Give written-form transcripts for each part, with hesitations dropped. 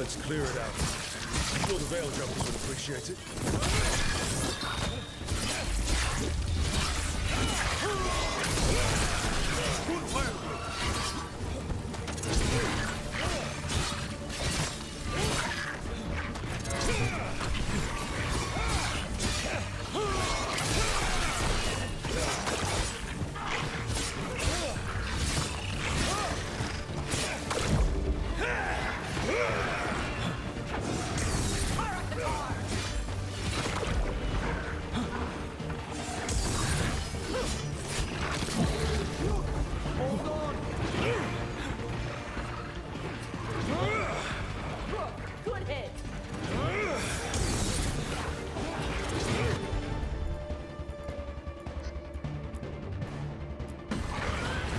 Let's clear it out. I'm sure the Veil jumpers would appreciate it.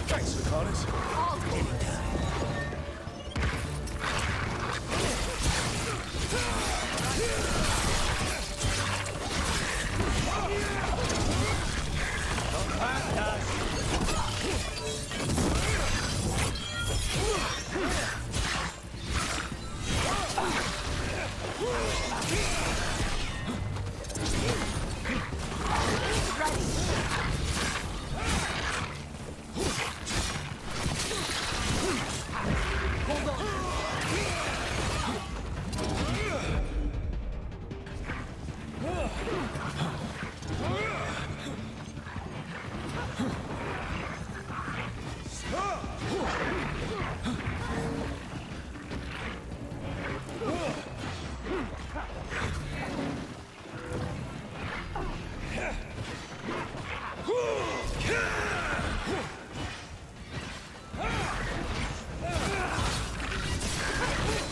Thanks, Vicaris. All good.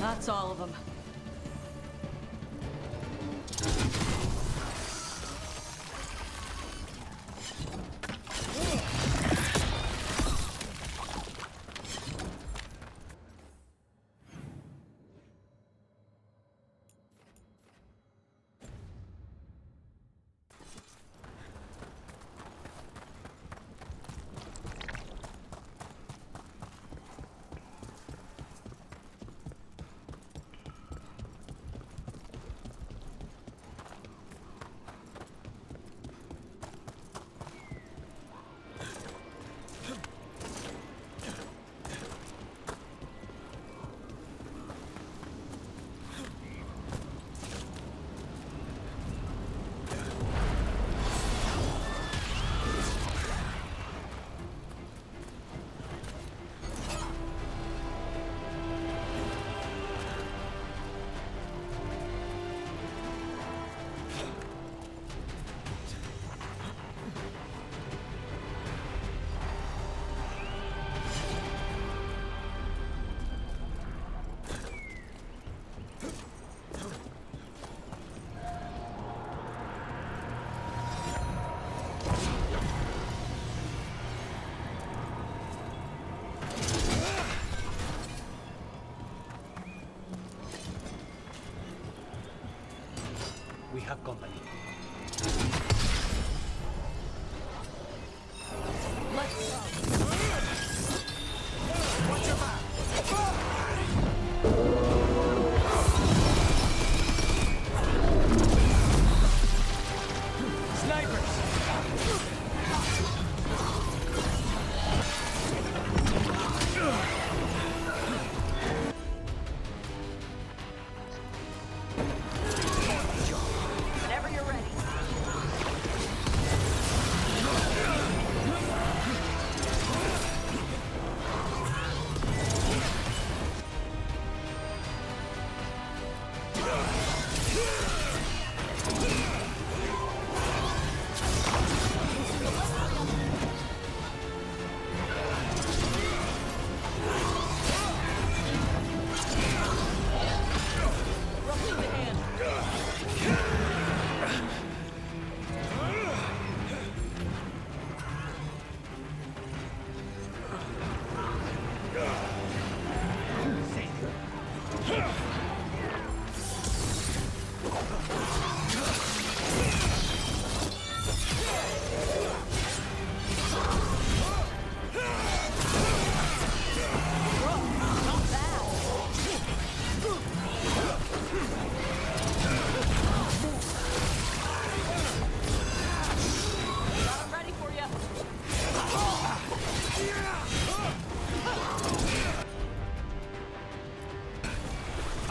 That's all of them. We have company. Let's go. Watch your back! Snipers! Whenever you're ready.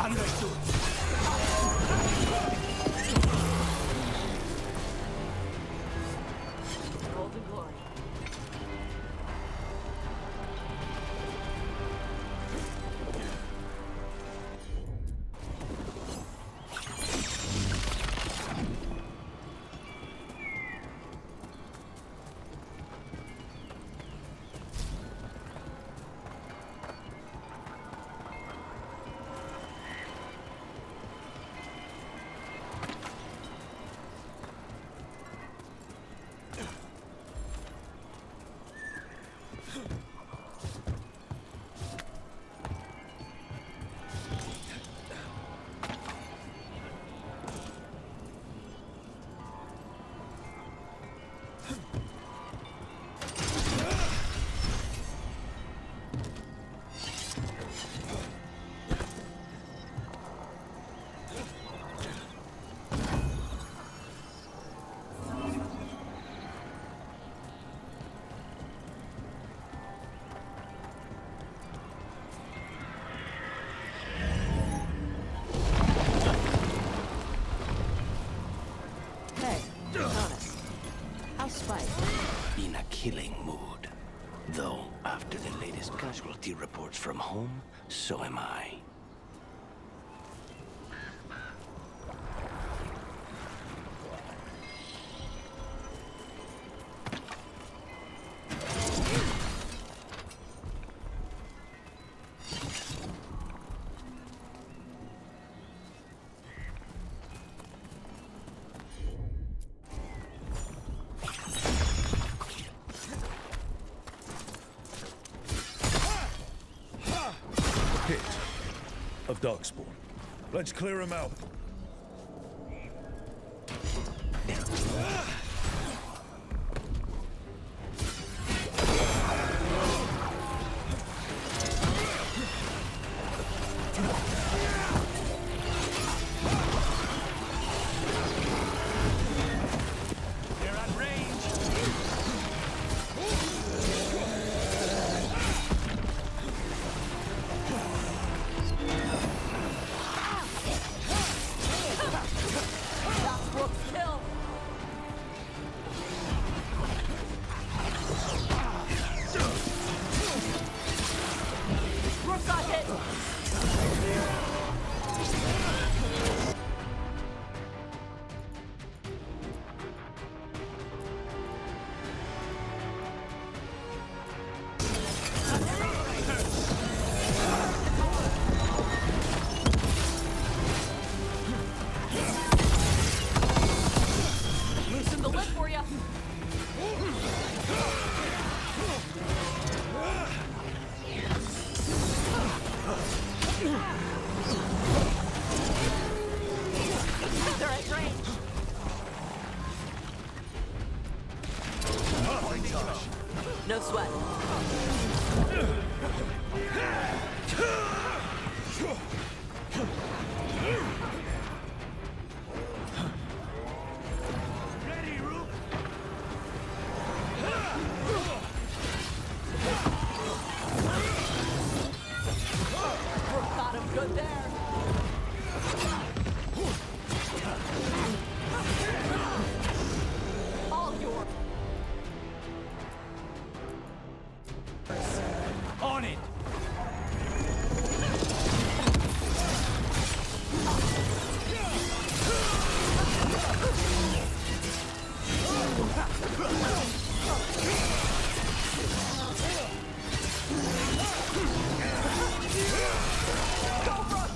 Understood. Golden glory. In a killing mood. Though, after the latest casualty reports from home, so am I. Pit of Darkspawn. Let's clear him out. They're at range. Kill. Rook got hit. Loosen the lid for you. They're at range. No sweat. Ready, Rook. Rook got him good there. All yours. On it. Go, Rook.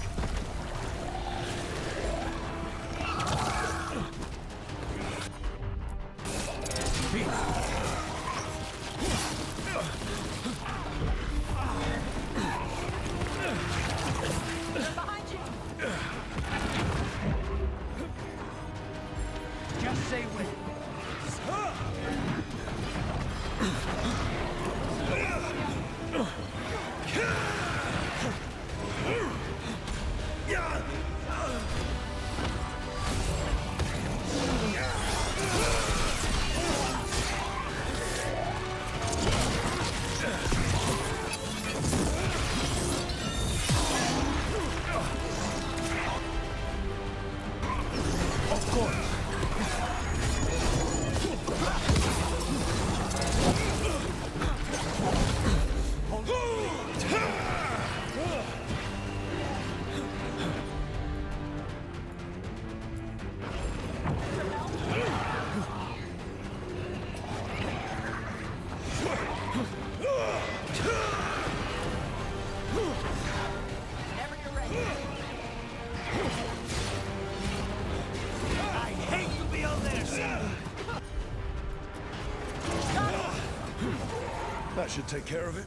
should take care of it.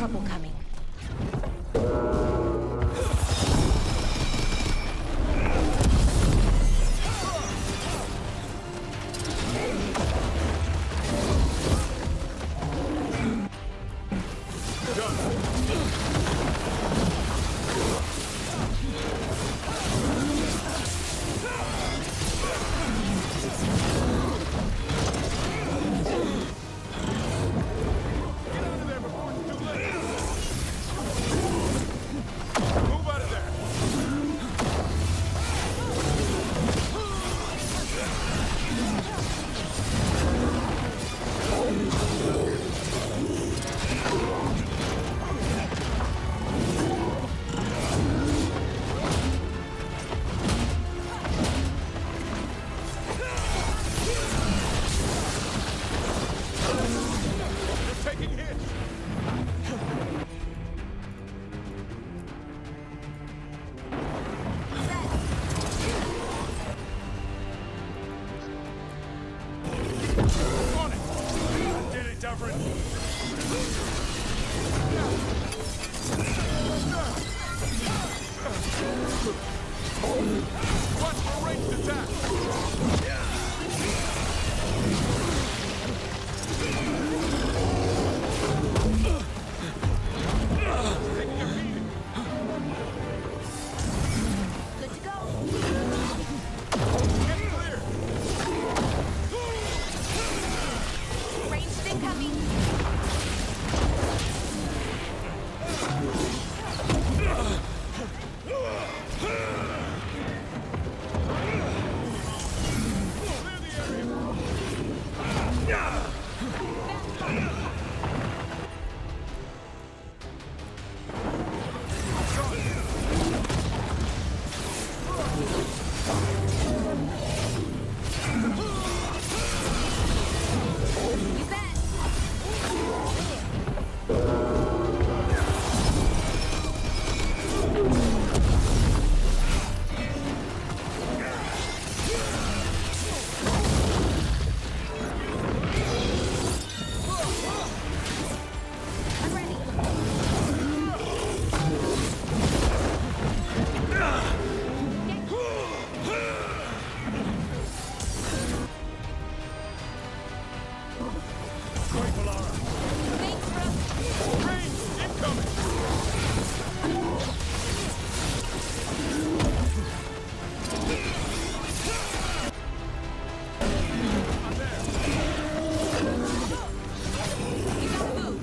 Trouble coming. Watch for ranged attack! Good to go. Get clear! Ranged incoming. You bet. I'm ready. Going, Lara. Thanks, Rook. Range incoming. I'm there. You gotta move.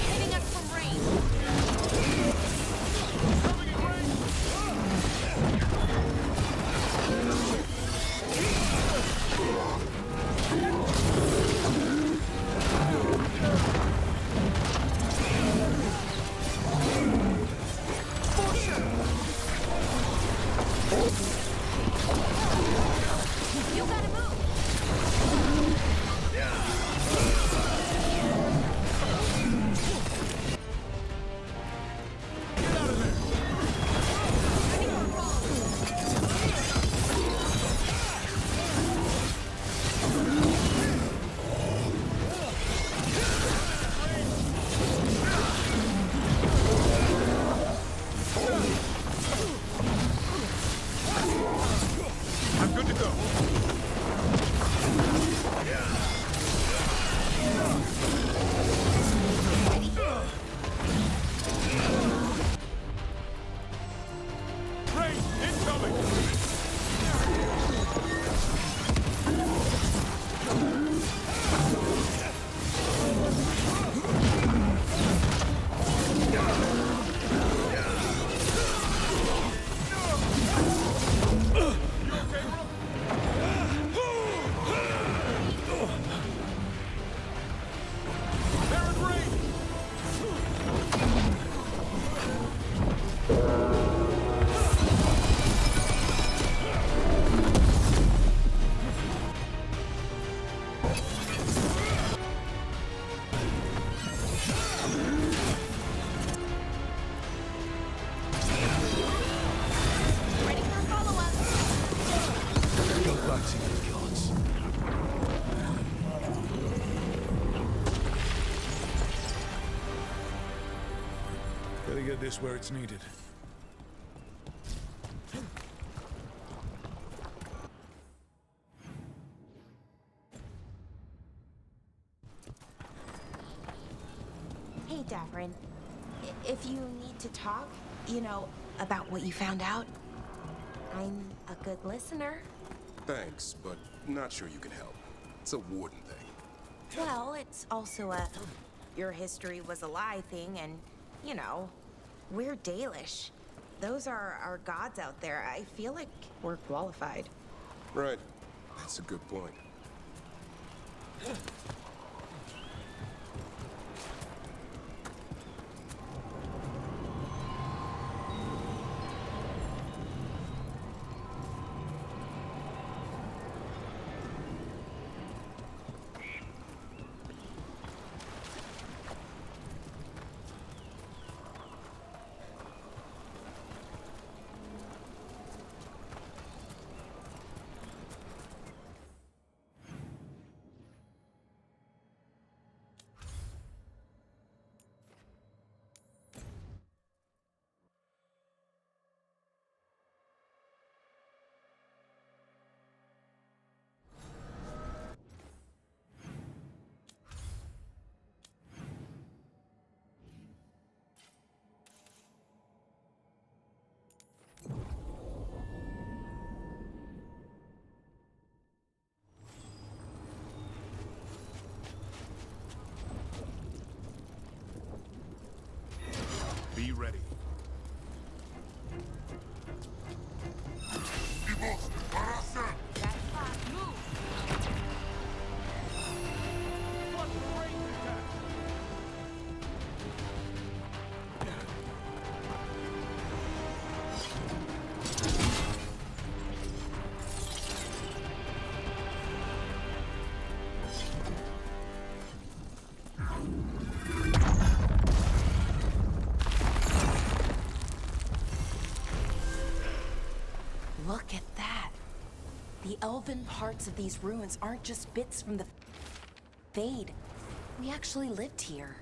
Hitting us from range. Coming in range. You gotta move. Get out of there. Ready for a roll. I'm good to go. Range incoming. They're in range. Ready for a follow-up. Go back to your gods. Gotta get this where it's needed. Hey, Davrin. If you need to talk, about what you found out, I'm a good listener. Thanks, but not sure you can help. It's a warden thing. Well, it's also a your history was a lie thing, and, we're Dalish. Those are our gods out there. I feel like we're qualified. Right. That's a good point. Be ready. Look at that. The elven parts of these ruins aren't just bits from the Fade. We actually lived here.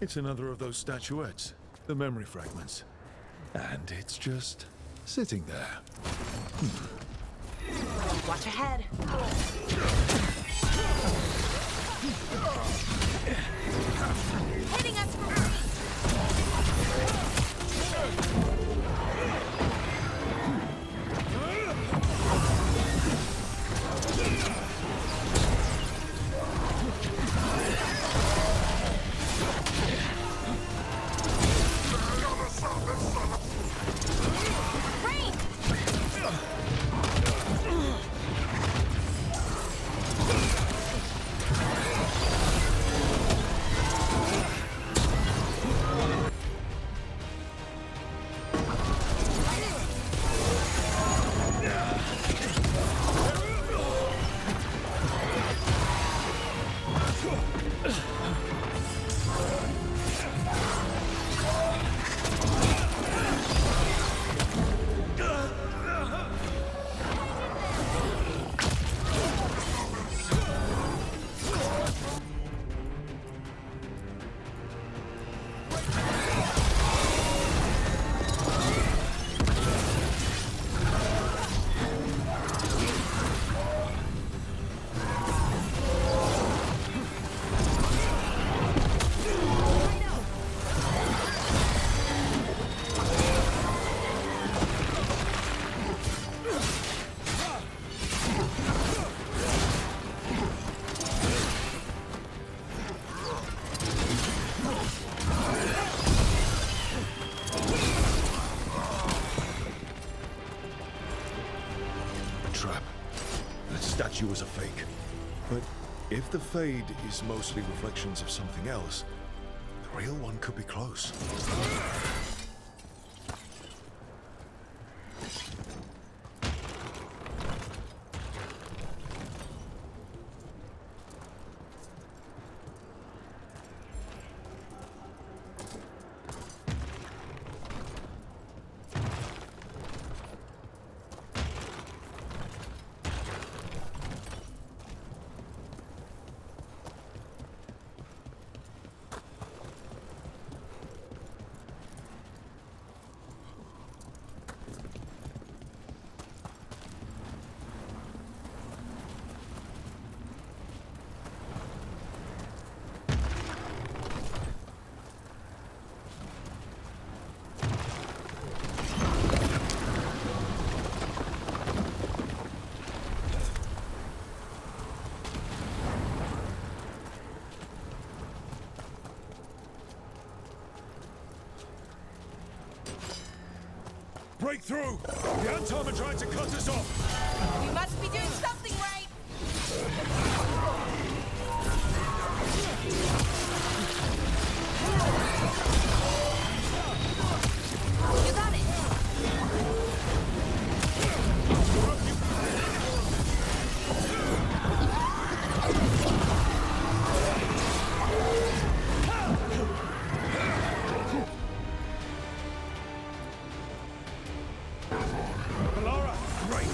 It's another of those statuettes, the memory fragments. And it's just sitting there. Watch ahead. Hitting us from range. Trap. That statue was a fake. But if the Fade is mostly reflections of something else, the real one could be close. Breakthrough! The Antom are trying to cut us off! We must be doing something right. You got it. Laura! Great!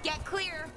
Get clear.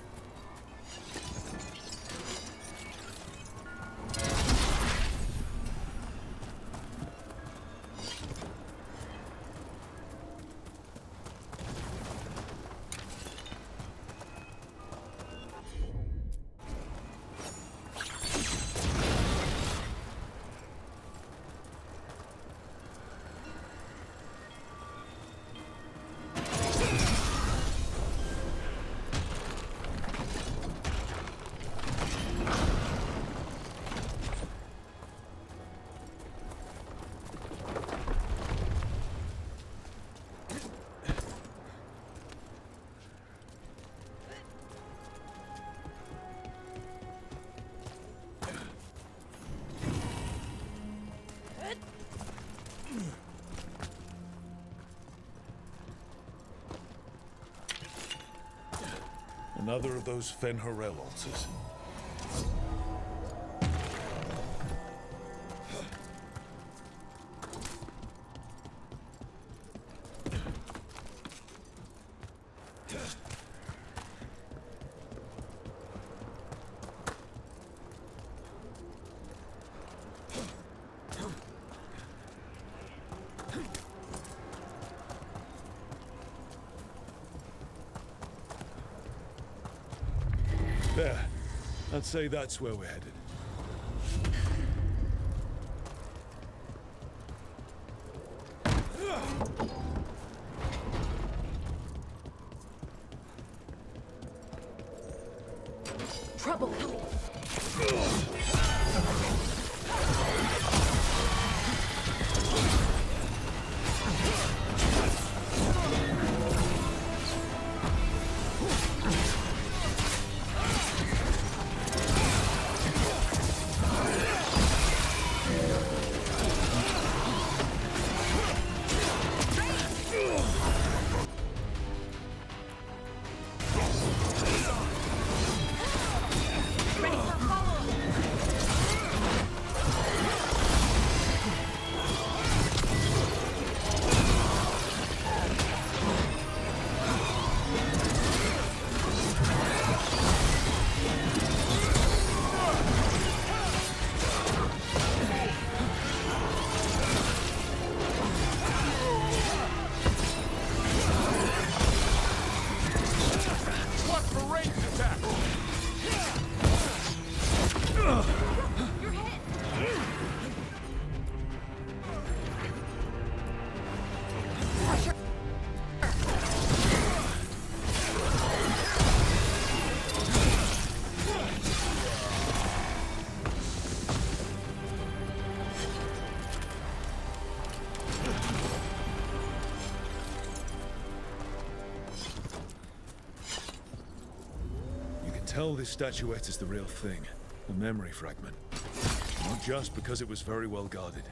Another of those Fen'Harel altars. There. I'd say that's where we're headed. Trouble. Tell this statuette is the real thing. A memory fragment. Not just because it was very well guarded.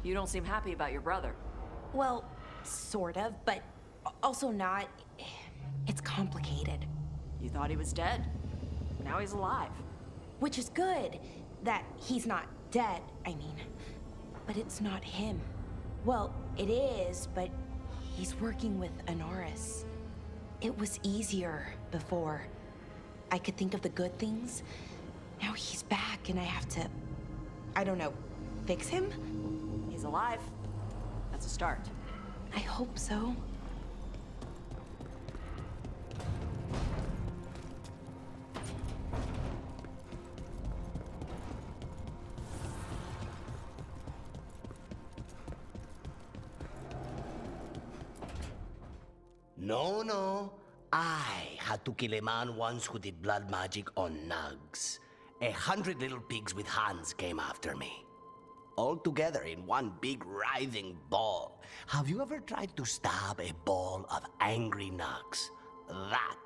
You don't seem happy about your brother. Well, sort of, but also not. It's complicated. You thought he was dead. Now he's alive. Which is good, that he's not dead, I mean. But it's not him. Well, it is, but he's working with Anaris. It was easier before. I could think of the good things. Now he's back and I have to, I don't know, fix him? He's alive. That's a start. I hope so. No. I had to kill a man once who did blood magic on nugs. 100 little pigs with hands came after me. All together in one big writhing ball. Have you ever tried to stab a ball of angry nugs? That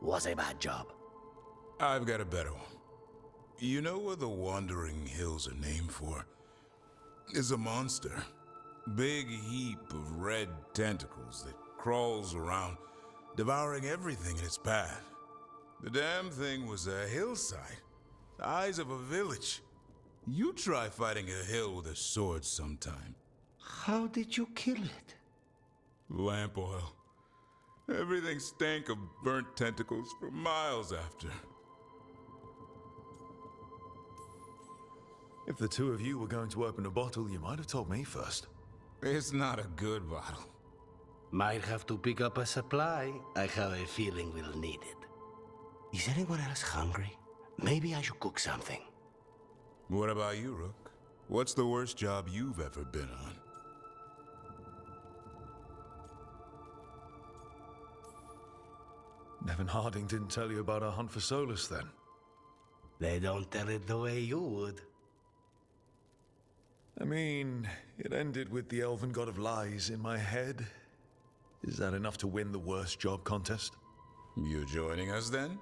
was a bad job. I've got a better one. You know what the Wandering Hills are named for? It's a monster. Big heap of red tentacles that crawls around, devouring everything in its path. The damn thing was a hillside, the size of a village. You try fighting a hill with a sword sometime. How did you kill it? Lamp oil. Everything stank of burnt tentacles for miles after. If the two of you were going to open a bottle, you might have told me first. It's not a good bottle. Might have to pick up a supply. I have a feeling we'll need it. Is anyone else hungry? Maybe I should cook something. What about you, Rook? What's the worst job you've ever been on? Nevin Harding didn't tell you about our hunt for Solus, then? They don't tell it the way you would. I mean, it ended with the elven god of lies in my head. Is that enough to win the worst job contest? You joining us then?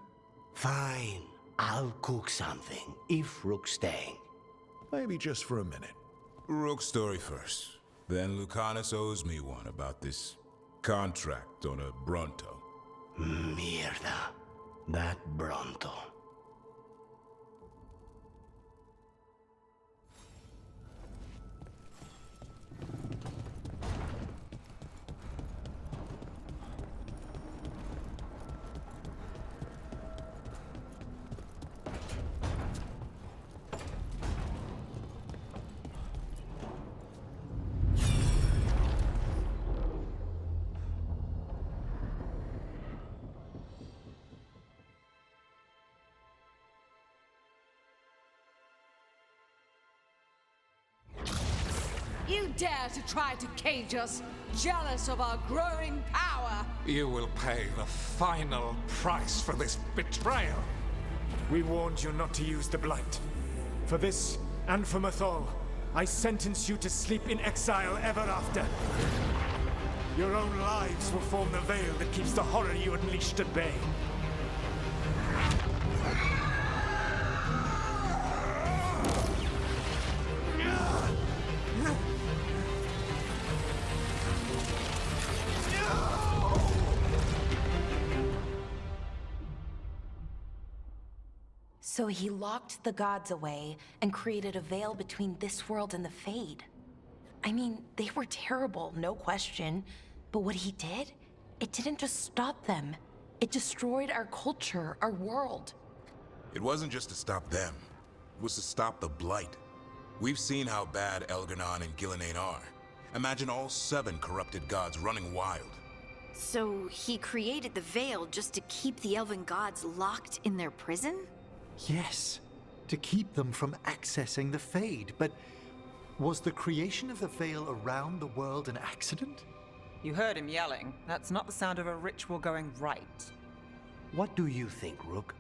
Fine. I'll cook something, if Rook's staying. Maybe just for a minute. Rook's story first. Then Lucanus owes me one about this contract on a Bronto. Mierda. That Bronto. You dare to try to cage us, jealous of our growing power! You will pay the final price for this betrayal. We warned you not to use the Blight. For this, and for Mathol, I sentence you to sleep in exile ever after. Your own lives will form the veil that keeps the horror you unleashed at bay. So he locked the gods away and created a veil between this world and the Fade. I mean, they were terrible, no question. But what he did, it didn't just stop them. It destroyed our culture, our world. It wasn't just to stop them. It was to stop the Blight. We've seen how bad Elgar'nan and Gillenane are. Imagine all 7 corrupted gods running wild. So he created the Veil just to keep the elven gods locked in their prison? Yes, to keep them from accessing the Fade. But was the creation of the Veil around the world an accident? You heard him yelling. That's not the sound of a ritual going right. What do you think, Rook?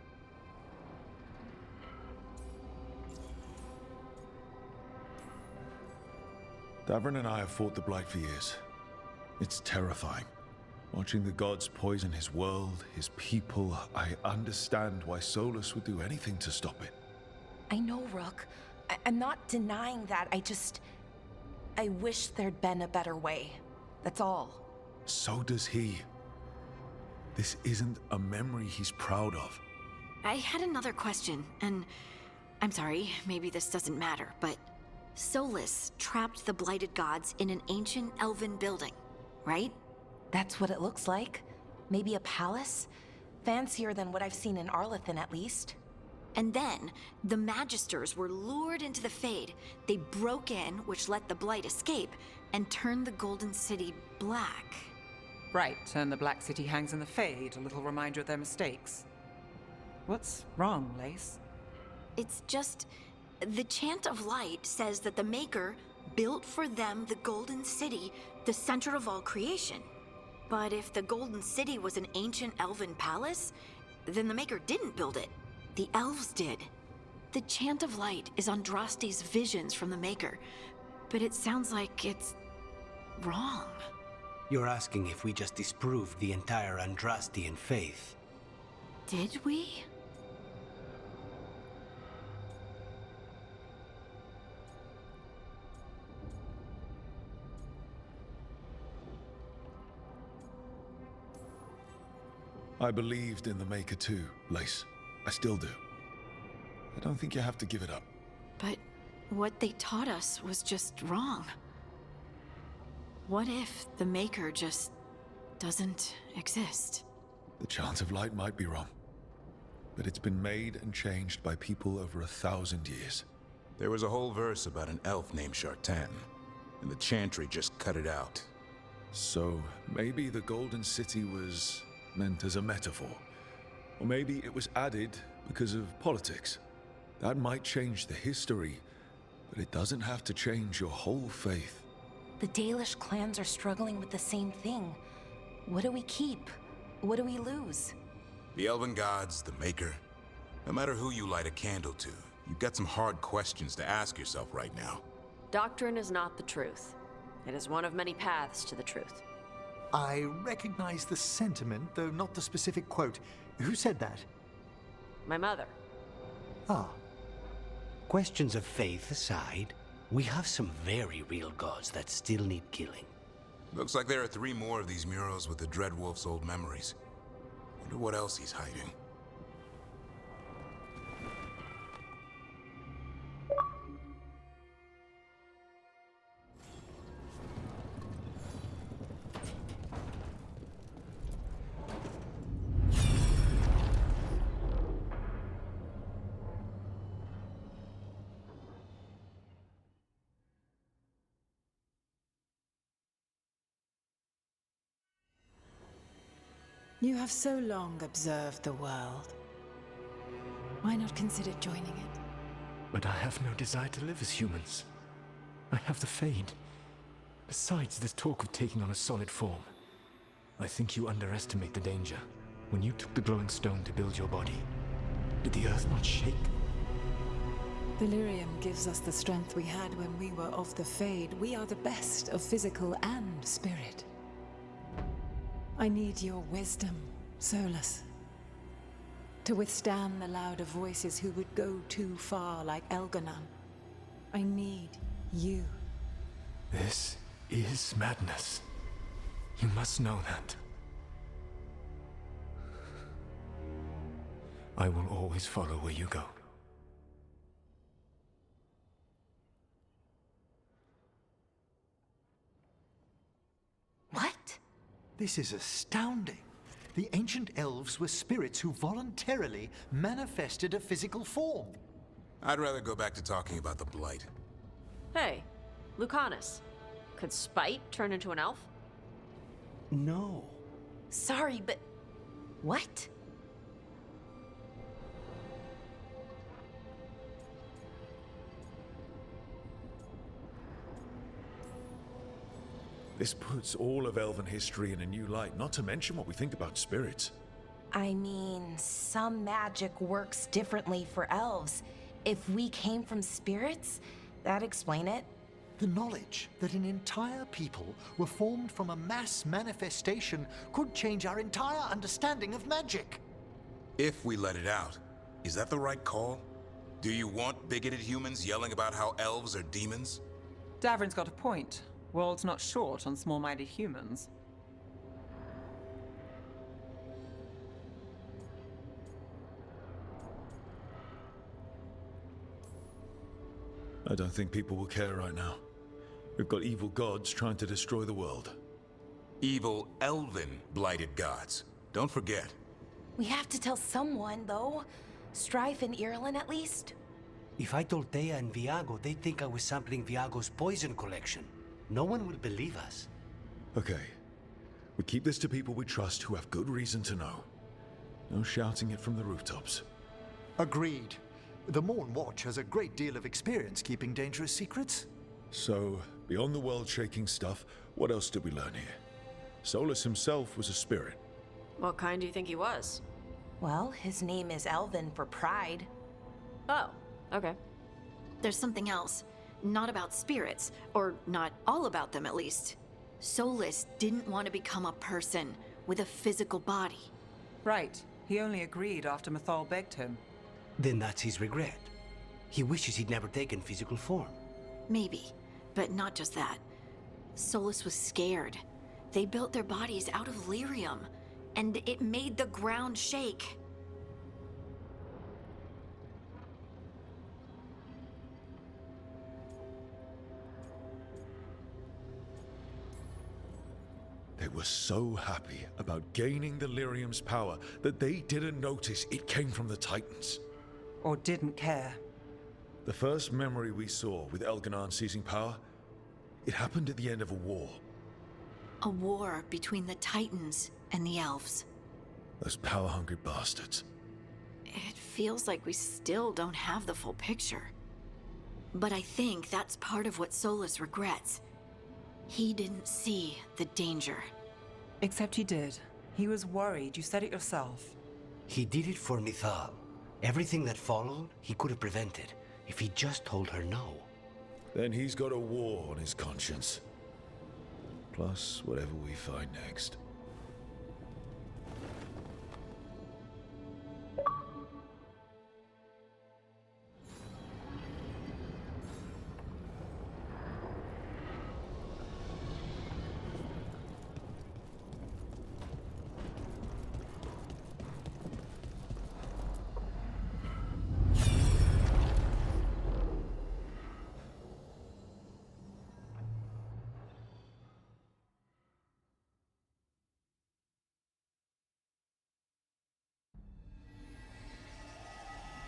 Davrin and I have fought the Blight for years. It's terrifying. Watching the gods poison his world, his people, I understand why Solus would do anything to stop it. I know, Rook. I'm not denying that. I wish there'd been a better way. That's all. So does he. This isn't a memory he's proud of. I had another question, and I'm sorry, maybe this doesn't matter, but Solus trapped the blighted gods in an ancient elven building, right? That's what it looks like. Maybe a palace? Fancier than what I've seen in Arlethan, at least. And then, the Magisters were lured into the Fade. They broke in, which let the Blight escape, and turned the Golden City black. Right, and the Black City hangs in the Fade, a little reminder of their mistakes. What's wrong, Lace? It's just... the Chant of Light says that the Maker built for them the Golden City, the center of all creation. But if the Golden City was an ancient elven palace, then the Maker didn't build it. The elves did. The Chant of Light is Andraste's visions from the Maker, but it sounds like it's wrong. You're asking if we just disproved the entire Andrastian faith. Did we? I believed in the Maker too, Lace. I still do. I don't think you have to give it up. But what they taught us was just wrong. What if the Maker just doesn't exist? The Chant of Light might be wrong, but it's been made and changed by people over 1,000 years. There was a whole verse about an elf named Shartan, and the Chantry just cut it out. So maybe the Golden City was meant as a metaphor, Or maybe it was added because of politics. That might change the history, but it doesn't have to change your whole faith. The Dalish clans are struggling with the same thing. What do we keep? What do we lose? The Elven Gods, the Maker. No matter who you light a candle to, you've got some hard questions to ask yourself right now. Doctrine is not the truth. It is one of many paths to the truth. I recognize the sentiment, though not the specific quote. Who said that? My mother. Ah. Questions of faith aside, we have some very real gods that still need killing. Looks like there are 3 more of these murals with the Dreadwolf's old memories. Wonder what else he's hiding. You have so long observed the world. Why not consider joining it? But I have no desire to live as humans. I have the Fade. Besides, this talk of taking on a solid form. I think you underestimate the danger. When you took the glowing stone to build your body, did the earth not shake? Delirium gives us the strength we had when we were of the Fade. We are the best of physical and spirit. I need your wisdom, Solus. To withstand the louder voices who would go too far like Elganon. I need you. This is madness. You must know that. I will always follow where you go. What? This is astounding. The ancient elves were spirits who voluntarily manifested a physical form. I'd rather go back to talking about the Blight. Hey, Lucanus. Could Spite turn into an elf? No. Sorry, but... what? This puts all of elven history in a new light, not to mention what we think about spirits. I mean, some magic works differently for elves. If we came from spirits, that'd explain it. The knowledge that an entire people were formed from a mass manifestation could change our entire understanding of magic. If we let it out, is that the right call? Do you want bigoted humans yelling about how elves are demons? Davrin's got a point. World's not short on small-minded humans. I don't think people will care right now. We've got evil gods trying to destroy the world. Evil elven blighted gods. Don't forget. We have to tell someone, though. Strife and Irulan, at least. If I told Thea and Viago, they'd think I was sampling Viago's poison collection. No one will believe us. Okay. We keep this to people we trust who have good reason to know. No shouting it from the rooftops. Agreed. The Morn Watch has a great deal of experience keeping dangerous secrets. So, beyond the world-shaking stuff, what else did we learn here? Solus himself was a spirit. What kind do you think he was? Well, his name is Elven for pride. Oh, okay. There's something else. Not about spirits, or not all about them at least. Solus didn't want to become a person with a physical body. Right. He only agreed after Mathal begged him. Then that's his regret. He wishes he'd never taken physical form. Maybe, but not just that. Solus was scared. They built their bodies out of lyrium, and it made the ground shake. They were so happy about gaining the lyrium's power that they didn't notice it came from the Titans. Or didn't care. The first memory we saw with Elganon seizing power, it happened at the end of a war. A war between the Titans and the elves. Those power-hungry bastards. feels like we still don't have the full picture. But I think that's part of what Solus regrets. He didn't see the danger. Except he did. He was worried. You said it yourself. He did it for Mythal. Everything that followed, he could have prevented if he just told her no. Then he's got a war on his conscience. Plus, whatever we find next.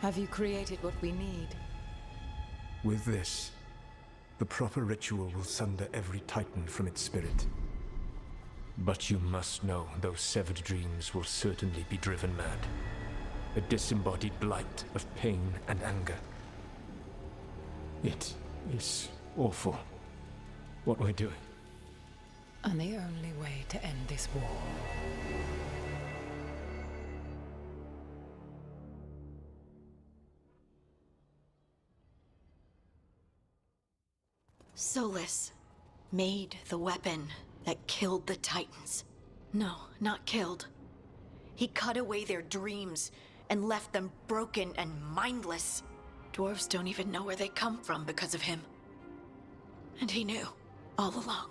Have you created what we need? With this, the proper ritual will sunder every titan from its spirit. But you must know those severed dreams will certainly be driven mad. A disembodied blight of pain and anger. It is awful what we're doing. And the only way to end this war. Solus made the weapon that killed the Titans. No, not killed. He cut away their dreams and left them broken and mindless. Dwarves don't even know where they come from because of him. And he knew all along.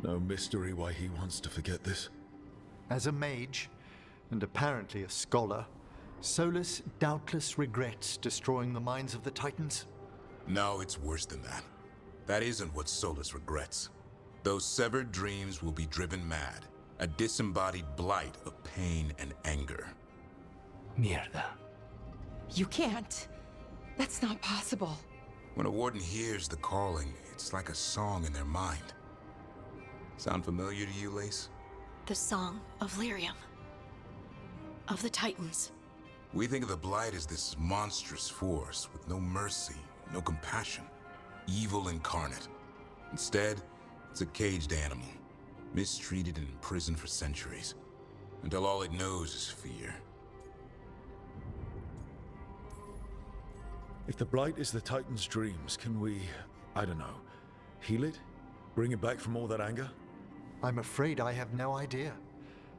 No mystery why he wants to forget this. As a mage, and apparently a scholar, Solus doubtless regrets destroying the minds of the Titans. No, it's worse than that. That isn't what Solus regrets. Those severed dreams will be driven mad. A disembodied blight of pain and anger. Mierda. You can't. That's not possible. When a warden hears the calling, it's like a song in their mind. Sound familiar to you, Lace? The Song of Lyrium. Of the Titans. We think of the Blight as this monstrous force with no mercy, no compassion. Evil incarnate. Instead, it's a caged animal. Mistreated and imprisoned for centuries. Until all it knows is fear. If the Blight is the Titan's dreams, can we, I don't know, heal it? Bring it back from all that anger? I'm afraid I have no idea.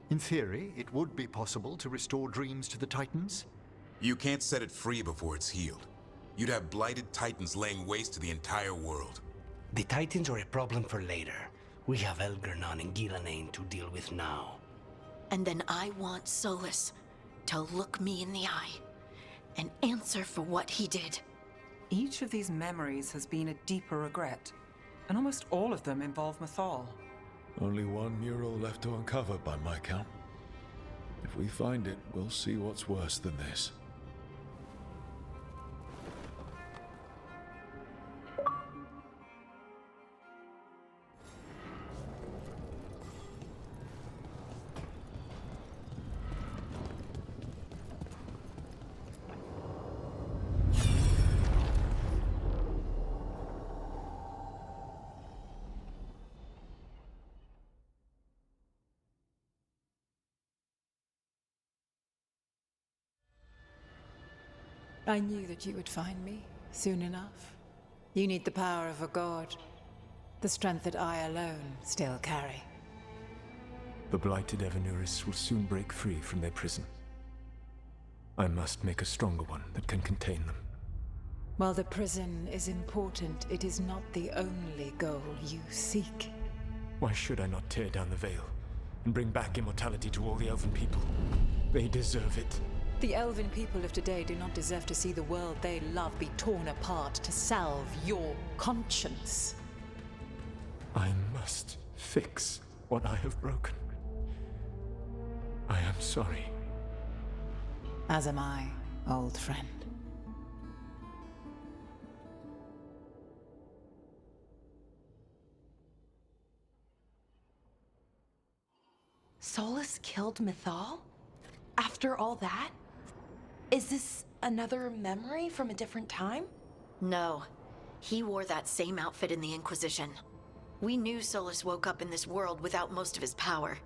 In theory, it would be possible to restore dreams to the Titans. You can't set it free before it's healed. You'd have blighted Titans laying waste to the entire world. The Titans are a problem for later. We have Elgernon and Gillanane to deal with now. And then I want Solus to look me in the eye and answer for what he did. Each of these memories has been a deeper regret, and almost all of them involve Mythal. Only one mural left to uncover by my count. If we find it, we'll see what's worse than this. I knew that you would find me soon enough. You need the power of a god, the strength that I alone still carry. The blighted Evanuris will soon break free from their prison. I must make a stronger one that can contain them. While the prison is important, it is not the only goal you seek. Why should I not tear down the veil and bring back immortality to all the Elven people? They deserve it. The Elven people of today do not deserve to see the world they love be torn apart to salve your conscience. I must fix what I have broken. I am sorry. As am I, old friend. Solus killed Mythal? After all that? Is this another memory from a different time? No. He wore that same outfit in the Inquisition. We knew Solus woke up in this world without most of his power.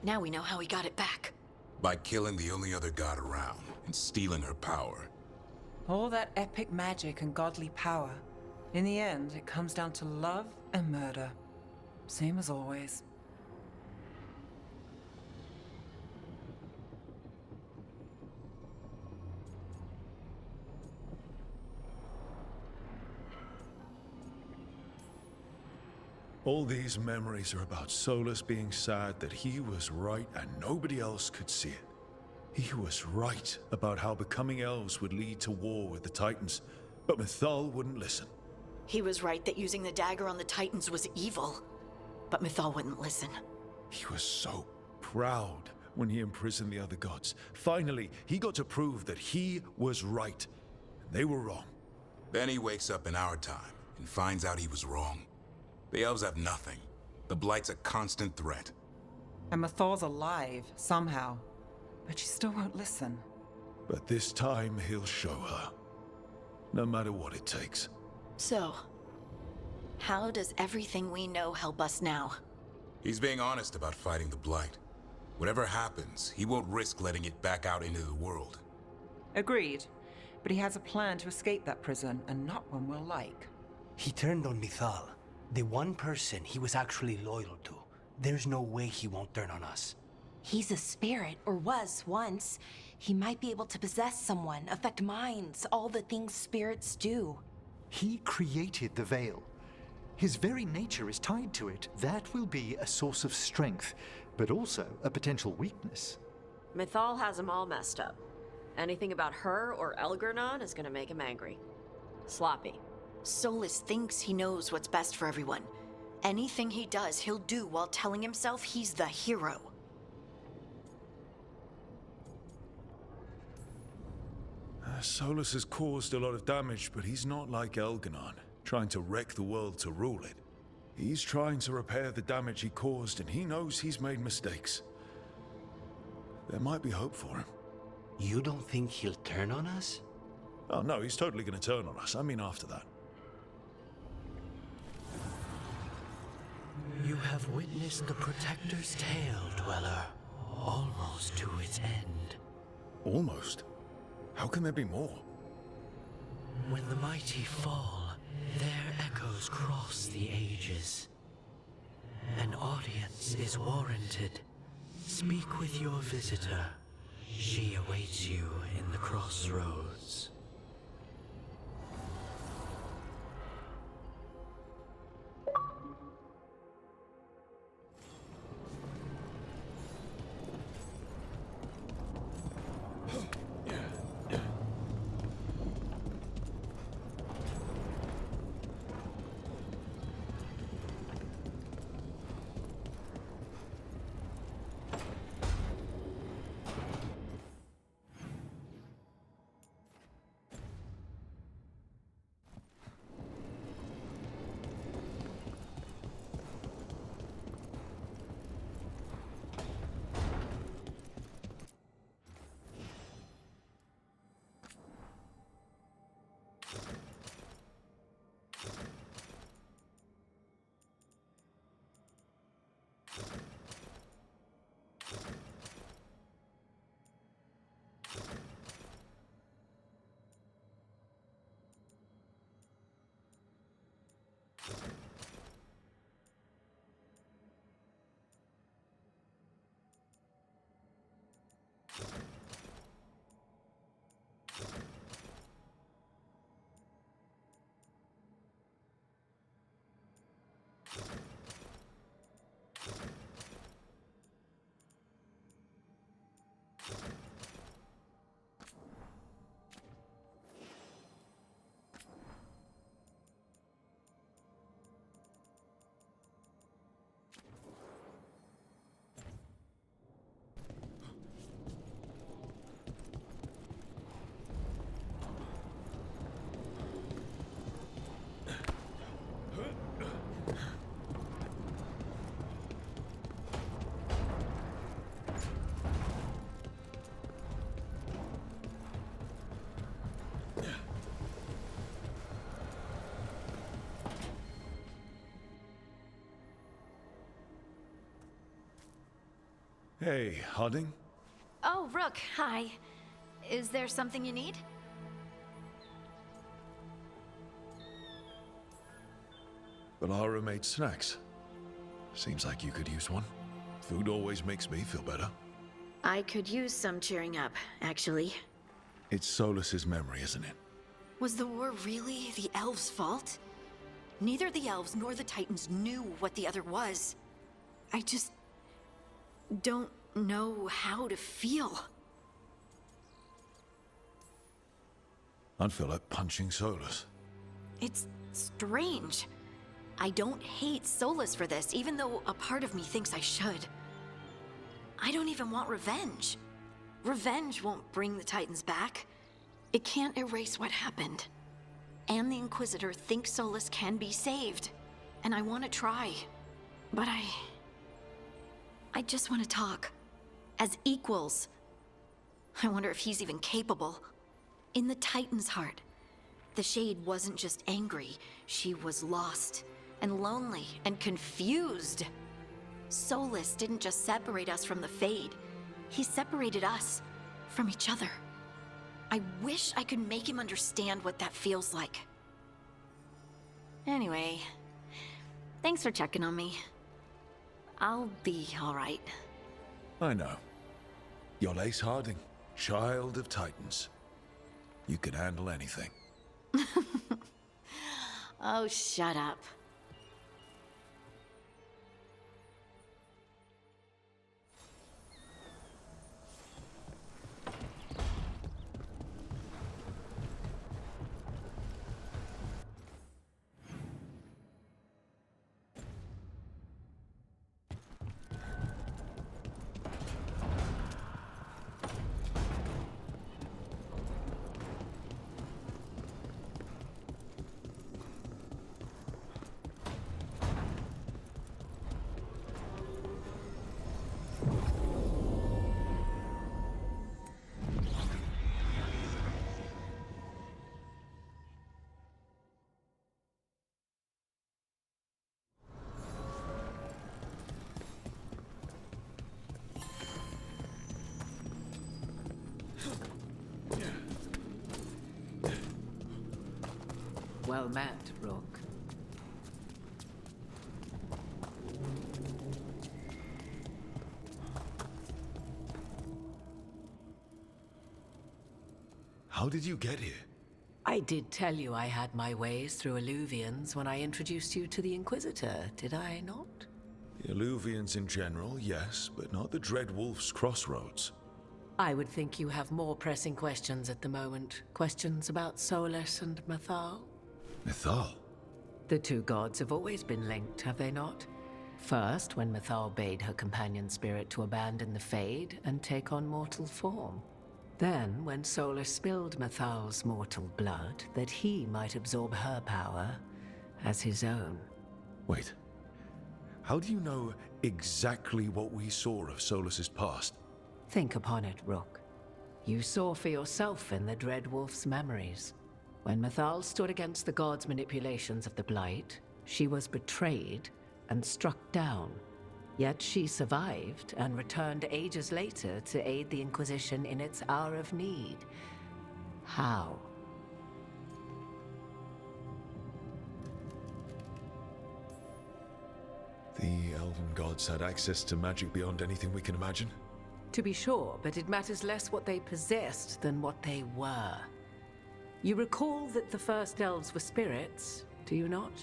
Now we know how he got it back. By killing the only other god around and stealing her power. All that epic magic and godly power. In the end, it comes down to love and murder. Same as always. All these memories are about Solus being sad that he was right and nobody else could see it. He was right about how becoming elves would lead to war with the Titans, but Mythal wouldn't listen. He was right that using the dagger on the Titans was evil, but Mythal wouldn't listen. He was so proud when he imprisoned the other gods. Finally, he got to prove that he was right, and they were wrong. Then he wakes up in our time and finds out he was wrong. The elves have nothing. The Blight's a constant threat. And Mythal's alive, somehow. But she still won't listen. But this time he'll show her. No matter what it takes. So, how does everything we know help us now? He's being honest about fighting the Blight. Whatever happens, he won't risk letting it back out into the world. Agreed. But he has a plan to escape that prison, and not one we'll like. He turned on Mythal, the one person he was actually loyal to. There's no way he won't turn on us. He's a spirit, or was once. He might be able to possess someone, affect minds, all the things spirits do. He created the Veil. His very nature is tied to it. That will be a source of strength, but also a potential weakness. Mythal has him all messed up. Anything about her or Elgernon is gonna make him angry. Sloppy. Solus thinks he knows what's best for everyone. Anything he does, he'll do while telling himself he's the hero. Solus has caused a lot of damage, but he's not like Elgernon, trying to wreck the world to rule it. He's trying to repair the damage he caused, and he knows he's made mistakes. There might be hope for him. You don't think he'll turn on us? Oh no, he's totally gonna turn on us. I mean after that. You have witnessed the Protector's tale, Dweller, almost to its end. Almost? How can there be more? When the mighty fall, their echoes cross the ages. An audience is warranted. Speak with your visitor. She awaits you in the crossroads. Hey, Harding? Oh, Rook, hi. Is there something you need? Valara made snacks. Seems like you could use one. Food always makes me feel better. I could use some cheering up, actually. It's Solus's memory, isn't it? Was the war really the elves' fault? Neither the elves nor the Titans knew what the other was. I just don't know how to feel. I'd feel like punching Solus. It's strange. I don't hate Solus for this, even though a part of me thinks I should. I don't even want revenge. Revenge won't bring the Titans back. It can't erase what happened. And the Inquisitor thinks Solus can be saved. And I want to try. But I just want to talk. As equals. I wonder if he's even capable. In the Titan's heart, the Shade wasn't just angry. She was lost, and lonely, and confused. Solus didn't just separate us from the Fade. He separated us from each other. I wish I could make him understand what that feels like. Anyway, thanks for checking on me. I'll be all right. I know. You're Lace Harding, child of Titans. You can handle anything. Oh, shut up. Well met, Rook. How did you get here? I did tell you I had my ways through Illuvians when I introduced you to the Inquisitor, did I not? The Illuvians in general, yes, but not the Dread Wolf's crossroads. I would think you have more pressing questions at the moment. Questions about Solus and Mythal? Mythal? The two gods have always been linked, have they not? First, when Mythal bade her companion spirit to abandon the Fade and take on mortal form. Then, when Solus spilled Mythal's mortal blood, that he might absorb her power as his own. Wait. How do you know exactly what we saw of Solus's past? Think upon it, Rook. You saw for yourself in the Dread Wolf's memories. When Mythal stood against the gods' manipulations of the Blight, she was betrayed and struck down. Yet she survived and returned ages later to aid the Inquisition in its hour of need. How? The elven gods had access to magic beyond anything we can imagine? To be sure, but it matters less what they possessed than what they were. You recall that the first elves were spirits, do you not?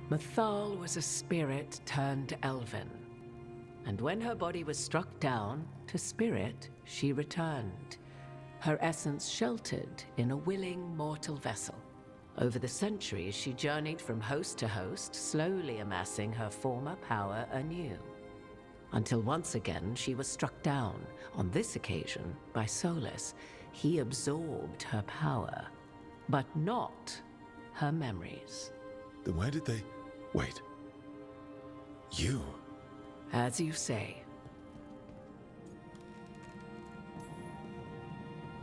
Mythal was a spirit turned elven. And when her body was struck down, to spirit she returned. Her essence sheltered in a willing mortal vessel. Over the centuries, she journeyed from host to host, slowly amassing her former power anew. Until once again she was struck down, on this occasion by Solus. He absorbed her power, but not her memories. Then where did they... Wait. You? As you say.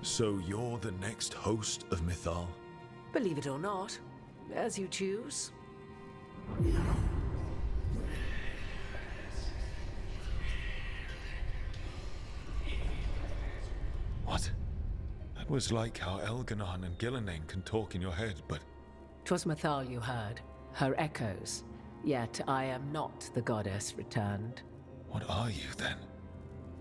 So you're the next host of Mythal? Believe it or not, as you choose. What? That was like how Elganon and Gillenane can talk in your head, but... 'Twas Mathal you heard, her echoes. Yet I am not the goddess returned. What are you, then?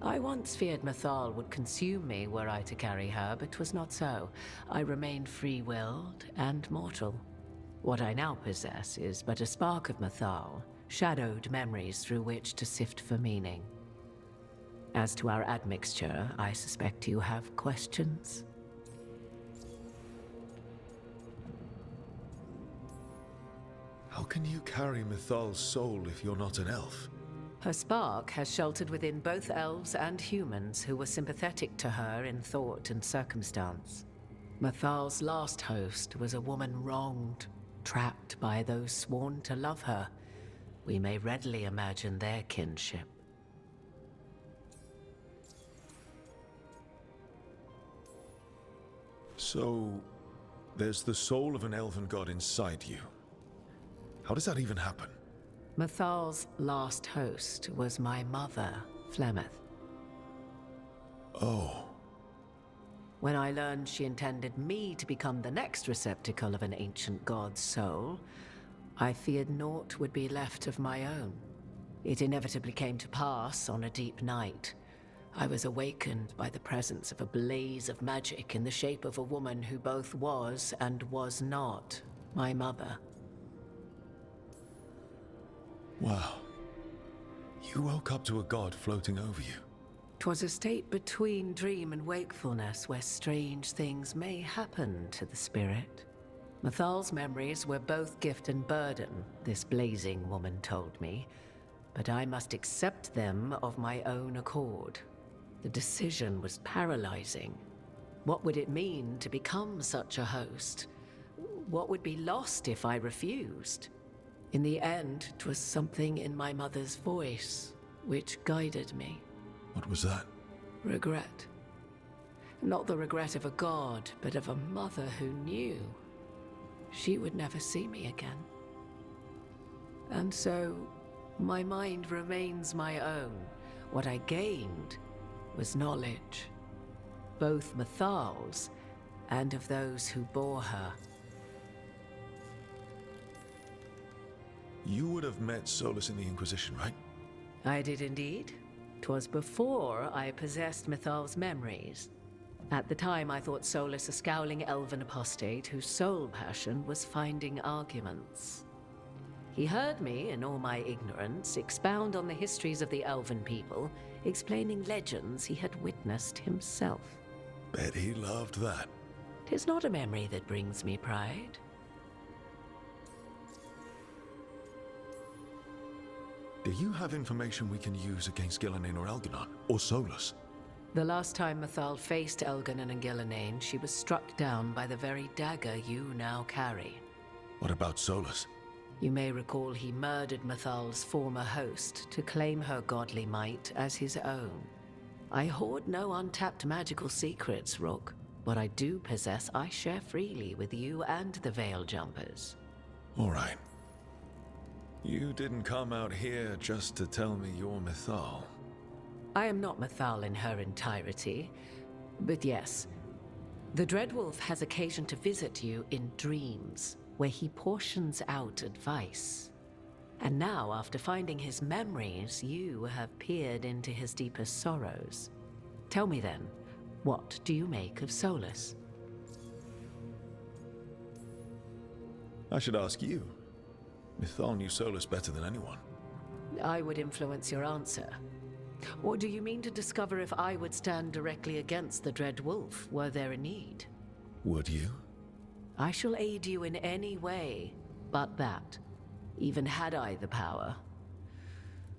I once feared Mathal would consume me were I to carry her, but 'twas not so. I remained free-willed and mortal. What I now possess is but a spark of Mathal, shadowed memories through which to sift for meaning. As to our admixture, I suspect you have questions. How can you carry Mathal's soul if you're not an elf? Her spark has sheltered within both elves and humans who were sympathetic to her in thought and circumstance. Mathal's last host was a woman wronged, trapped by those sworn to love her. We may readily imagine their kinship. So, there's the soul of an elven god inside you. How does that even happen? Mathal's last host was my mother, Flemeth. Oh. When I learned she intended me to become the next receptacle of an ancient god's soul, I feared naught would be left of my own. It inevitably came to pass on a deep night. I was awakened by the presence of a blaze of magic in the shape of a woman who both was and was not my mother. Wow. You woke up to a god floating over you. 'Twas a state between dream and wakefulness where strange things may happen to the spirit. Mathal's memories were both gift and burden, this blazing woman told me, but I must accept them of my own accord. The decision was paralyzing. What would it mean to become such a host? What would be lost if I refused? In the end, 'twas something in my mother's voice which guided me. What was that? Regret. Not the regret of a god, but of a mother who knew she would never see me again. And so, my mind remains my own. What I gained was knowledge, both Mathal's and of those who bore her. You would have met Solus in the Inquisition, right? I did indeed. 'Twas before I possessed Mathal's memories. At the time, I thought Solus a scowling elven apostate whose sole passion was finding arguments. He heard me, in all my ignorance, expound on the histories of the elven people, explaining legends he had witnessed himself. Bet he loved that. 'Tis not a memory that brings me pride. Do you have information we can use against Gillenane or Elganon? Or Solus? The last time Mathal faced Elganon and Gillenane, she was struck down by the very dagger you now carry. What about Solus? You may recall he murdered Mathal's former host to claim her godly might as his own. I hoard no untapped magical secrets, Rook. What I do possess, I share freely with you and the Veil Jumpers. All right. You didn't come out here just to tell me you're Mathal. I am not Mathal in her entirety, but yes, the Dreadwolf has occasion to visit you in dreams, where he portions out advice. And now, after finding his memories, you have peered into his deepest sorrows. Tell me then, what do you make of Solus? I should ask you. Mathal knew Solus better than anyone. I would influence your answer. Or do you mean to discover if I would stand directly against the Dread Wolf were there a need? Would you? I shall aid you in any way but that, even had I the power.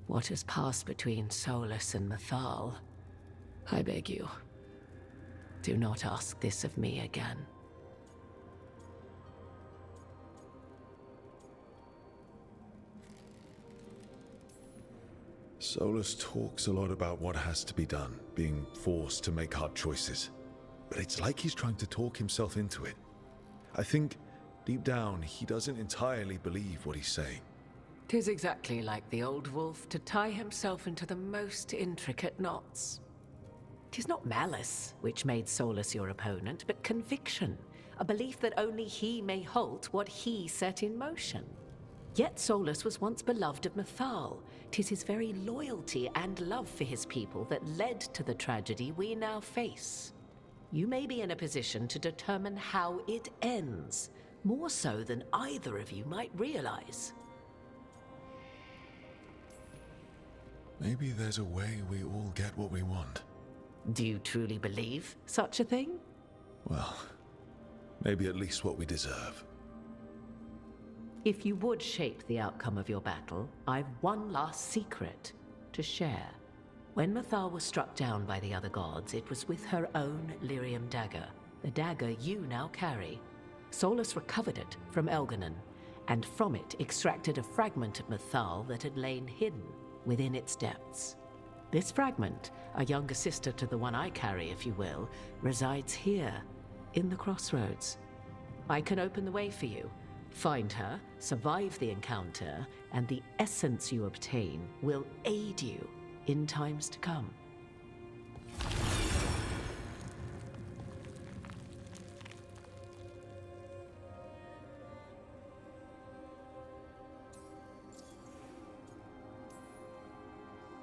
What has passed between Solus and Mathal, I beg you, do not ask this of me again. Solus talks a lot about what has to be done, being forced to make hard choices. But it's like he's trying to talk himself into it. I think, deep down, he doesn't entirely believe what he's saying. 'Tis exactly like the old wolf to tie himself into the most intricate knots. 'Tis not malice which made Solus your opponent, but conviction, a belief that only he may halt what he set in motion. Yet Solus was once beloved of Mythal. 'Tis his very loyalty and love for his people that led to the tragedy we now face. You may be in a position to determine how it ends, more so than either of you might realize. Maybe there's a way we all get what we want. Do you truly believe such a thing? Well, maybe at least what we deserve. If you would shape the outcome of your battle, I've one last secret to share. When Mythal was struck down by the other gods, it was with her own lyrium dagger, the dagger you now carry. Solus recovered it from Elganon, and from it extracted a fragment of Mythal that had lain hidden within its depths. This fragment, a younger sister to the one I carry, if you will, resides here, in the crossroads. I can open the way for you. Find her, survive the encounter, and the essence you obtain will aid you in times to come.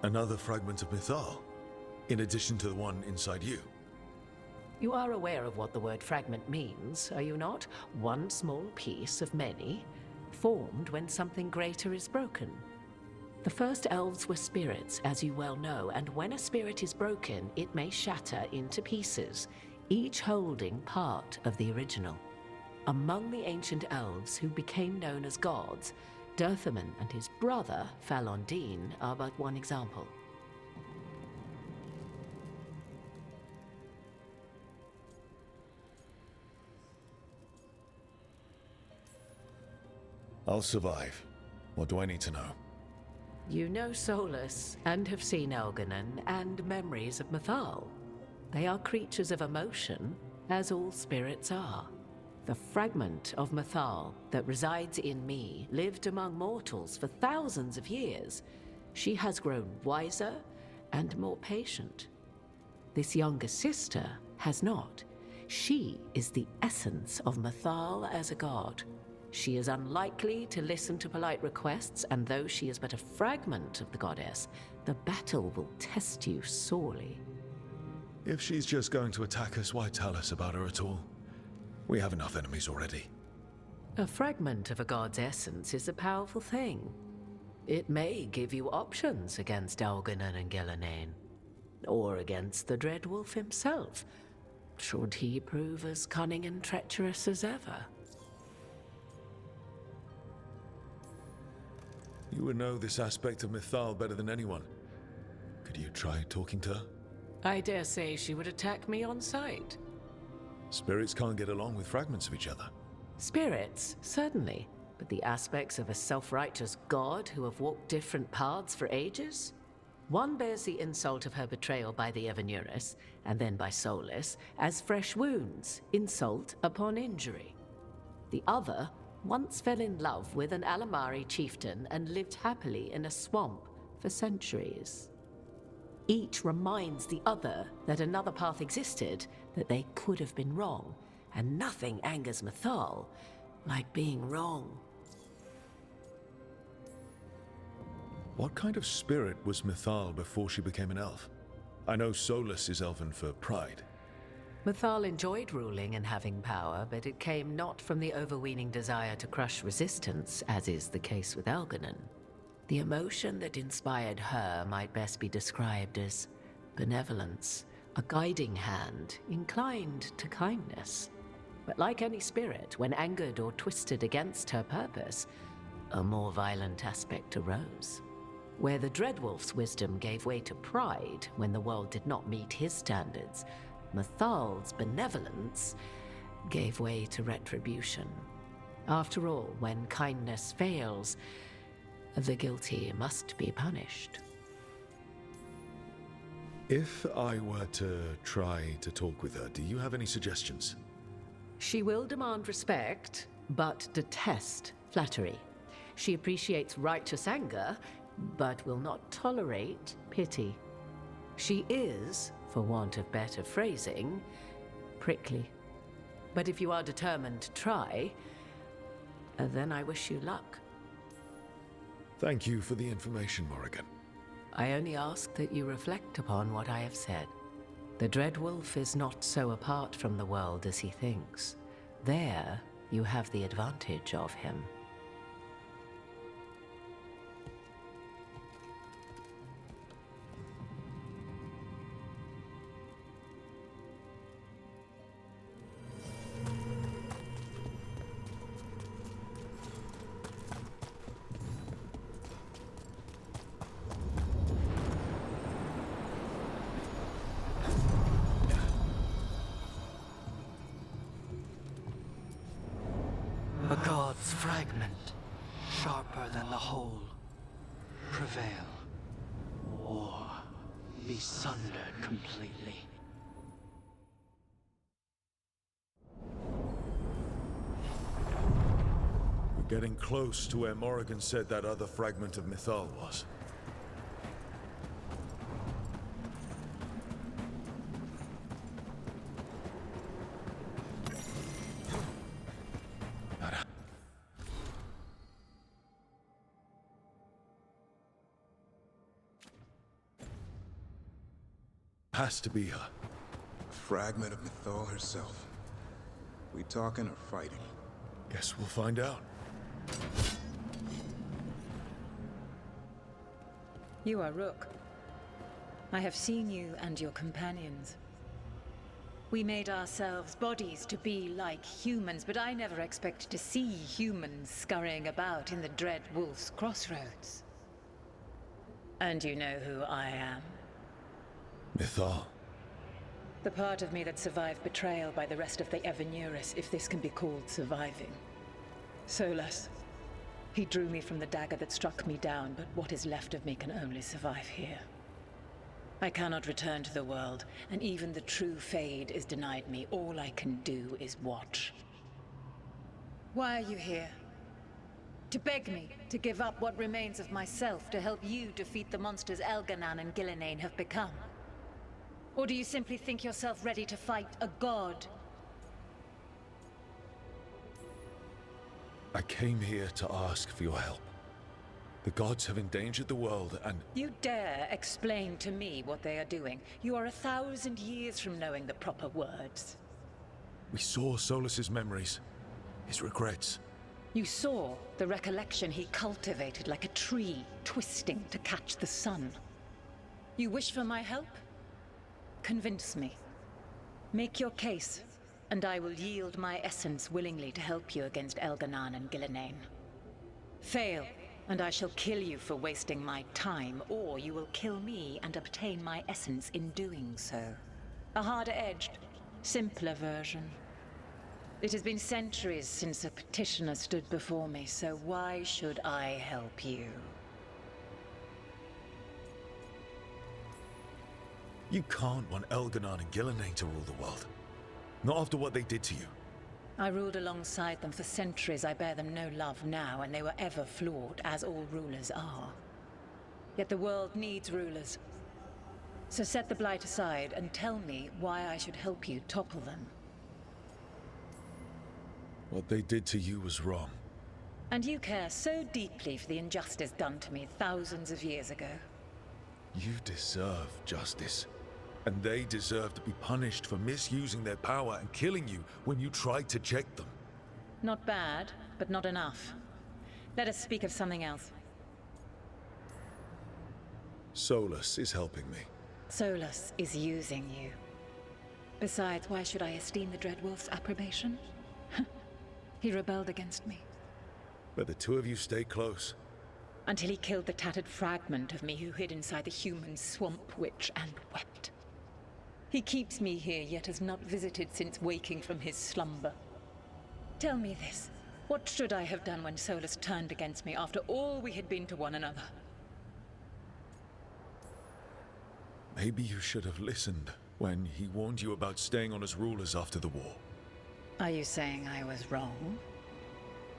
Another fragment of Mythal, in addition to the one inside you. You are aware of what the word fragment means, are you not? One small piece of many, formed when something greater is broken. The first elves were spirits, as you well know, and when a spirit is broken, it may shatter into pieces, each holding part of the original. Among the ancient elves who became known as gods, Dirthaman and his brother, Falondine, are but one example. I'll survive. What do I need to know? You know Solus, and have seen Elganon, and memories of Mythal. They are creatures of emotion, as all spirits are. The fragment of Mythal that resides in me lived among mortals for thousands of years. She has grown wiser and more patient. This younger sister has not. She is the essence of Mythal as a god. She is unlikely to listen to polite requests, and though she is but a fragment of the goddess, the battle will test you sorely. If she's just going to attack us, why tell us about her at all? We have enough enemies already. A fragment of a god's essence is a powerful thing. It may give you options against Elganon and Gillenane, or against the Dreadwolf himself, should he prove as cunning and treacherous as ever. You would know this aspect of Mythal better than anyone. Could you try talking to her? I dare say she would attack me on sight. Spirits can't get along with fragments of each other. Spirits, certainly, but the aspects of a self-righteous god who have walked different paths for ages? One bears the insult of her betrayal by the Evanurus, and then by Solus, as fresh wounds, insult upon injury. The other once fell in love with an Alamari chieftain and lived happily in a swamp for centuries. Each reminds the other that another path existed, that they could have been wrong, and nothing angers Mythal like being wrong. What kind of spirit was Mythal before she became an elf? I know Solus is elven for pride. Mythal enjoyed ruling and having power, but it came not from the overweening desire to crush resistance, as is the case with Elganon. The emotion that inspired her might best be described as benevolence, a guiding hand inclined to kindness. But like any spirit, when angered or twisted against her purpose, a more violent aspect arose. Where the Dreadwolf's wisdom gave way to pride when the world did not meet his standards, Mythal's benevolence gave way to retribution. After all, when kindness fails, the guilty must be punished. If I were to try to talk with her, do you have any suggestions? She will demand respect, but detest flattery. She appreciates righteous anger, but will not tolerate pity. She is, for want of better phrasing, prickly. But if you are determined to try, then I wish you luck. Thank you for the information, Morrigan. I only ask that you reflect upon what I have said. The Dreadwolf is not so apart from the world as he thinks. There, you have the advantage of him. A god's fragment, sharper than the whole. Prevail. War. Be sundered completely. We're getting close to where Morrigan said that other fragment of Mythal was. Has to be her. A fragment of Mythal herself. We talking or fighting? Guess we'll find out. You are Rook. I have seen you and your companions. We made ourselves bodies to be like humans, but I never expected to see humans scurrying about in the Dread Wolf's crossroads. And you know who I am? Mythal. The part of me that survived betrayal by the rest of the Evanuris, if this can be called surviving. Solus. He drew me from the dagger that struck me down, but what is left of me can only survive here. I cannot return to the world, and even the true Fade is denied me. All I can do is watch. Why are you here? To beg me to give up what remains of myself to help you defeat the monsters Elganan and Gillenane have become? Or do you simply think yourself ready to fight a god? I came here to ask for your help. The gods have endangered the world and... You dare explain to me what they are doing? You are 1,000 years from knowing the proper words. We saw Solus's memories, his regrets. You saw the recollection he cultivated like a tree, twisting to catch the sun. You wish for my help? Convince me. Make your case, and I will yield my essence willingly to help you against Elganan and Gillenane. Fail, and I shall kill you for wasting my time, or you will kill me and obtain my essence in doing so. A harder-edged, simpler version. It has been centuries since a petitioner stood before me, so why should I help you? You can't want Elganan and Gillenane to rule the world. Not after what they did to you. I ruled alongside them for centuries. I bear them no love now, and they were ever flawed, as all rulers are. Yet the world needs rulers. So set the Blight aside and tell me why I should help you topple them. What they did to you was wrong. And you care so deeply for the injustice done to me thousands of years ago. You deserve justice. And they deserve to be punished for misusing their power and killing you when you tried to check them. Not bad, but not enough. Let us speak of something else. Solus is helping me. Solus is using you. Besides, why should I esteem the Dreadwolf's approbation? He rebelled against me. But the two of you stay close. Until he killed the tattered fragment of me who hid inside the human swamp witch and wept. He keeps me here, yet has not visited since waking from his slumber. Tell me this. What should I have done when Solus turned against me after all we had been to one another? Maybe you should have listened when he warned you about staying on as rulers after the war. Are you saying I was wrong?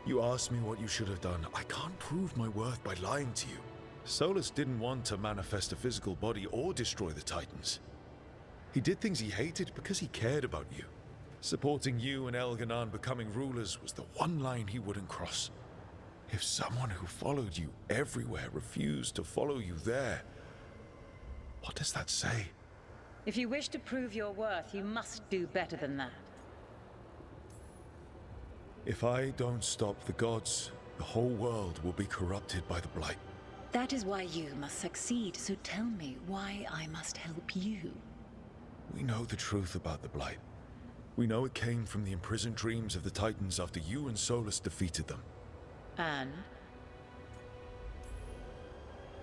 You asked me what you should have done. I can't prove my worth by lying to you. Solus didn't want to manifest a physical body or destroy the Titans. He did things he hated because he cared about you. Supporting you and Elganon becoming rulers was the one line he wouldn't cross. If someone who followed you everywhere refused to follow you there, what does that say? If you wish to prove your worth, you must do better than that. If I don't stop the gods, the whole world will be corrupted by the Blight. That is why you must succeed, so tell me why I must help you. We know the truth about the Blight. We know it came from the imprisoned dreams of the Titans after you and Solus defeated them. And?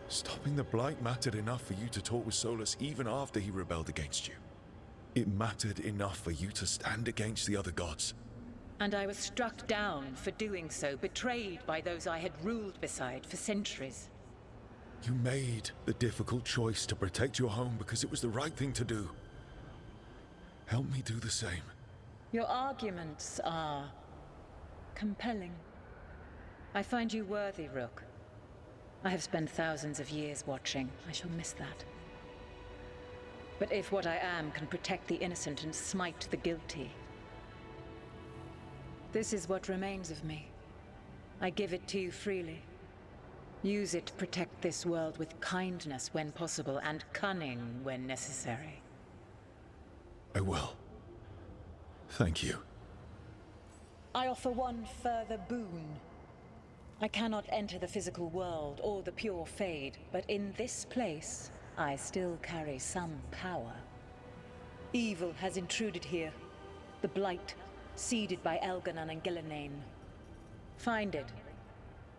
Stopping the Blight mattered enough for you to talk with Solus even after he rebelled against you. It mattered enough for you to stand against the other gods. And I was struck down for doing so, betrayed by those I had ruled beside for centuries. You made the difficult choice to protect your home because it was the right thing to do. Help me do the same. Your arguments are compelling. I find you worthy, Rook. I have spent thousands of years watching. I shall miss that. But if what I am can protect the innocent and smite the guilty, this is what remains of me. I give it to you freely. Use it to protect this world with kindness when possible and cunning when necessary. I will. Thank you. I offer one further boon. I cannot enter the physical world or the pure Fade, but in this place, I still carry some power. Evil has intruded here. The Blight, seeded by Elganon and Gillenane. Find it,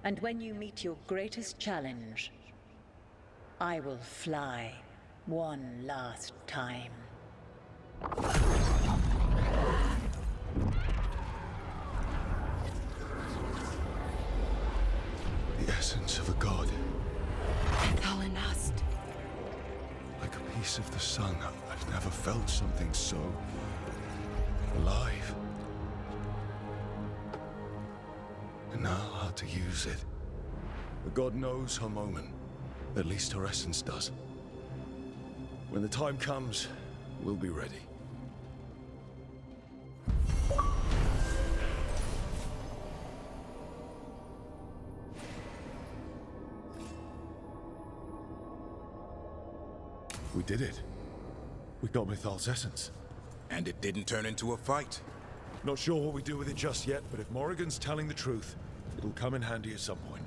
and when you meet your greatest challenge, I will fly one last time. The essence of a god. Thalanast. Like a piece of the sun, I've never felt something so alive. And now how to use it. The god knows her moment. At least her essence does. When the time comes, we'll be ready. We did it. We got Mythal's essence. And it didn't turn into a fight. Not sure what we do with it just yet, but if Morrigan's telling the truth, it'll come in handy at some point.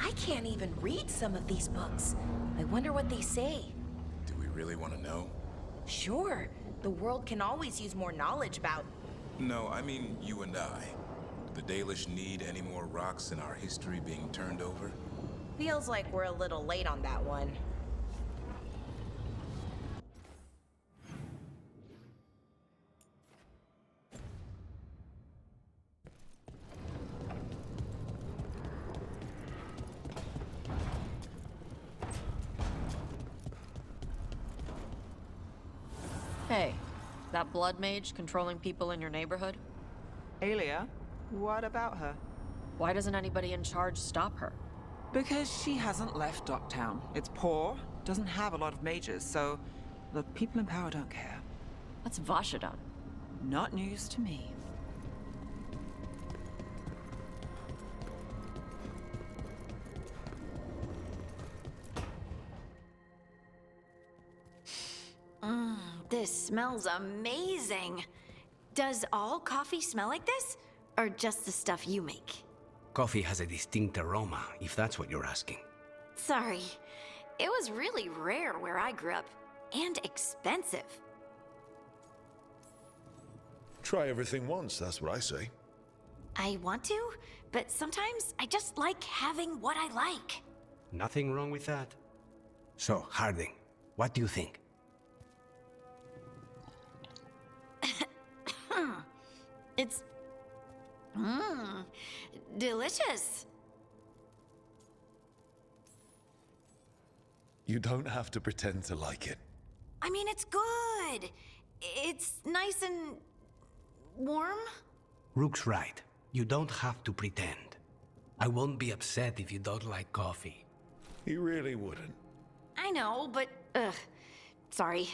I can't even read some of these books. I wonder what they say. Do we really want to know? Sure. The world can always use more knowledge about... No, I mean you and I. Do the Dalish need any more rocks in our history being turned over? Feels like we're a little late on that one. Hey, that blood mage controlling people in your neighborhood? Alia? What about her? Why doesn't anybody in charge stop her? Because she hasn't left Docktown. It's poor, doesn't have a lot of mages, so the people in power don't care. That's Vashadan. Not news to me. This smells amazing. Does all coffee smell like this? Or just the stuff you make? Coffee has a distinct aroma, if that's what you're asking. Sorry. It was really rare where I grew up. And expensive. Try everything once, that's what I say. I want to, but sometimes I just like having what I like. Nothing wrong with that. So, Harding, what do you think? It's... delicious. You don't have to pretend to like it. I mean, it's good. It's nice and... warm? Rook's right. You don't have to pretend. I won't be upset if you don't like coffee. He really wouldn't. I know, but... sorry.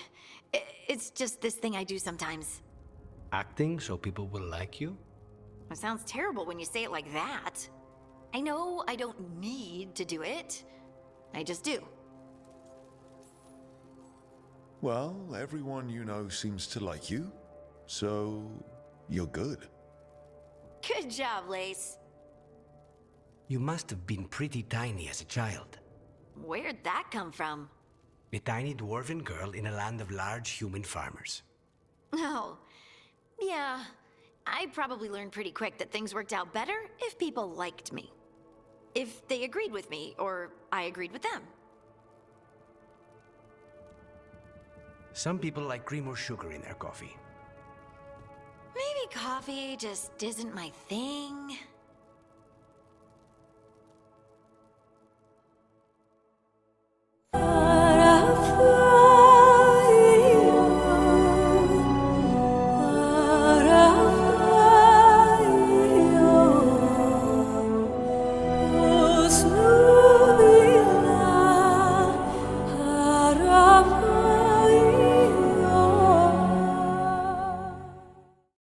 It's just this thing I do sometimes. Acting so people will like you? It sounds terrible when you say it like that. I know I don't need to do it. I just do. Well, everyone you know seems to like you, so you're good. Good job, Lace. You must have been pretty tiny as a child. Where'd that come from? A tiny dwarven girl in a land of large human farmers. Oh, yeah. I probably learned pretty quick that things worked out better if people liked me. If they agreed with me, or I agreed with them. Some people like cream or sugar in their coffee. Maybe coffee just isn't my thing.